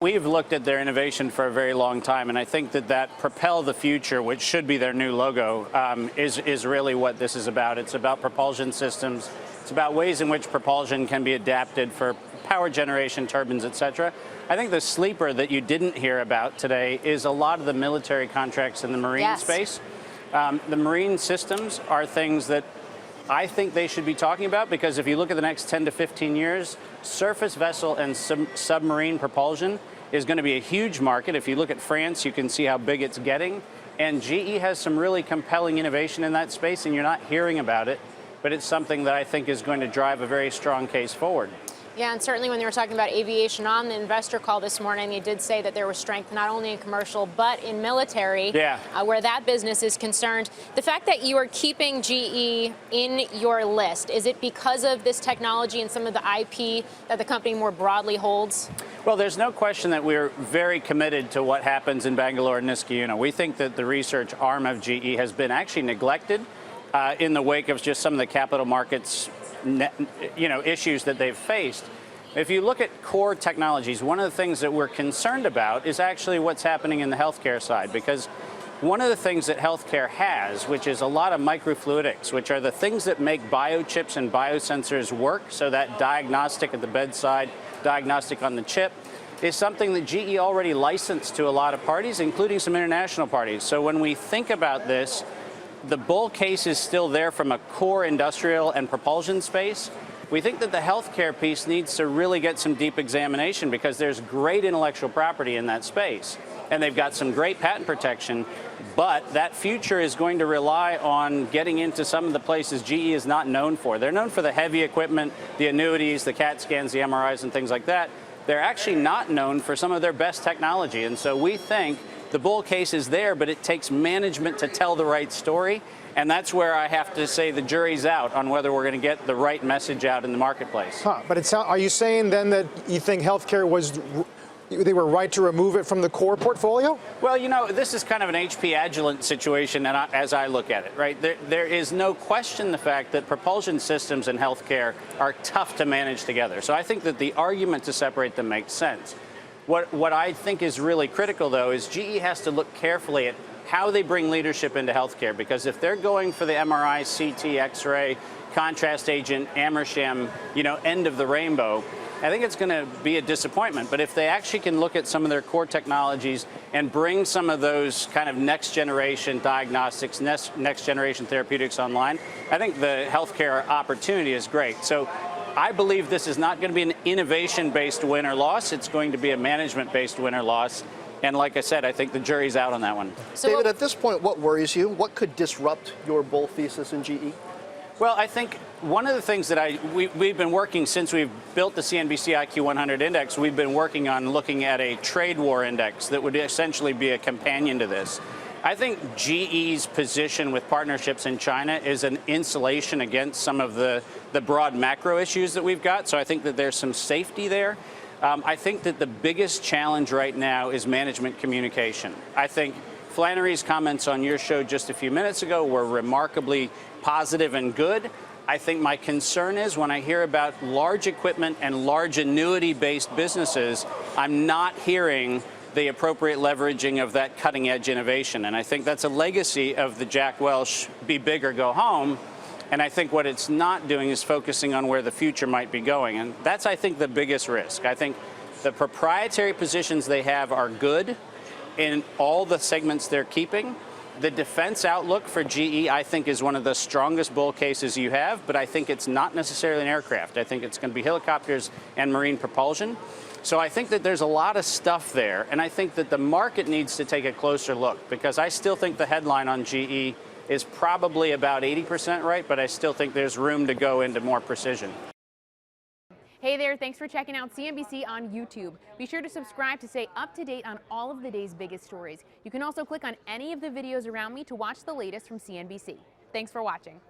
We've looked at their innovation for a very long time, and I think that Propel the Future, which should be their new logo, is really what this is about. It's about propulsion systems. It's about ways in which propulsion can be adapted for power generation, turbines, etc. I think the sleeper that you didn't hear about today is a lot of the military contracts in the marine space. The marine systems are things that I think they should be talking about, because if you look at the next 10 to 15 years, surface vessel and submarine propulsion is going to be a huge market. If you look at France, you can see how big it's getting. And GE has some really compelling innovation in that space, and you're not hearing about it, but it's something that I think is going to drive a very strong case forward. Yeah, and certainly when they were talking about aviation on the investor call this morning, they did say that there was strength not only in commercial but in military, where that business is concerned. The fact that you are keeping GE in your list, is it because of this technology and some of the IP that the company more broadly holds? Well, there's no question that we're very committed to what happens in Bangalore and Niskayuna. We think that the research arm of GE has been actually neglected in the wake of just some of the capital markets issues that they've faced. If you look at core technologies, one of the things that we're concerned about is actually what's happening in the healthcare side, because one of the things that healthcare has, which is a lot of microfluidics, which are the things that make biochips and biosensors work, so that diagnostic at the bedside, diagnostic on the chip, is something that GE already licensed to a lot of parties, including some international parties. So when we think about this, the bull case is still there from a core industrial and propulsion space. We think that the healthcare piece needs to really get some deep examination, because there's great intellectual property in that space, and they've got some great patent protection, but that future is going to rely on getting into some of the places GE is not known for. They're known for the heavy equipment, the annuities, the CAT scans, the MRIs, and things like that. They're actually not known for some of their best technology, and so we think the bull case is there, but it takes management to tell the right story. And that's where I have to say the jury's out on whether we're going to get the right message out in the marketplace. But are you saying then that you think healthcare they were right to remove it from the core portfolio? Well, this is kind of an HP Agilent situation, and as I look at it, right? There is no question the fact that propulsion systems and healthcare are tough to manage together. So I think that the argument to separate them makes sense. What I think is really critical, though, is GE has to look carefully at how they bring leadership into healthcare, because if they're going for the MRI, CT, X-ray, contrast agent, Amersham, end of the rainbow, I think it's going to be a disappointment. But if they actually can look at some of their core technologies and bring some of those kind of next generation diagnostics, next generation therapeutics online, I think the healthcare opportunity is great. So I believe this is not going to be an innovation-based win or loss. It's going to be a management-based win or loss. And like I said, I think the jury's out on that one. So David, at this point, what worries you? What could disrupt your bull thesis in GE? Well, I think one of the things that we've been working since we've built the CNBC IQ 100 index, we've been working on looking at a trade war index that would essentially be a companion to this. I think GE's position with partnerships in China is an insulation against some of the broad macro issues that we've got. So I think that there's some safety there. I think that the biggest challenge right now is management communication. I think Flannery's comments on your show just a few minutes ago were remarkably positive and good. I think my concern is when I hear about large equipment and large annuity-based businesses, I'm not hearing the appropriate leveraging of that cutting-edge innovation. And I think that's a legacy of the Jack Welch be big or go home. And I think what it's not doing is focusing on where the future might be going. And that's, I think, the biggest risk. I think the proprietary positions they have are good in all the segments they're keeping. The defense outlook for GE, I think, is one of the strongest bull cases you have, but I think it's not necessarily an aircraft. I think it's going to be helicopters and marine propulsion. So I think that there's a lot of stuff there, and I think that the market needs to take a closer look, because I still think the headline on GE is probably about 80% right, but I still think there's room to go into more precision. Hey there, thanks for checking out CNBC on YouTube. Be sure to subscribe to stay up to date on all of the day's biggest stories. You can also click on any of the videos around me to watch the latest from CNBC. Thanks for watching.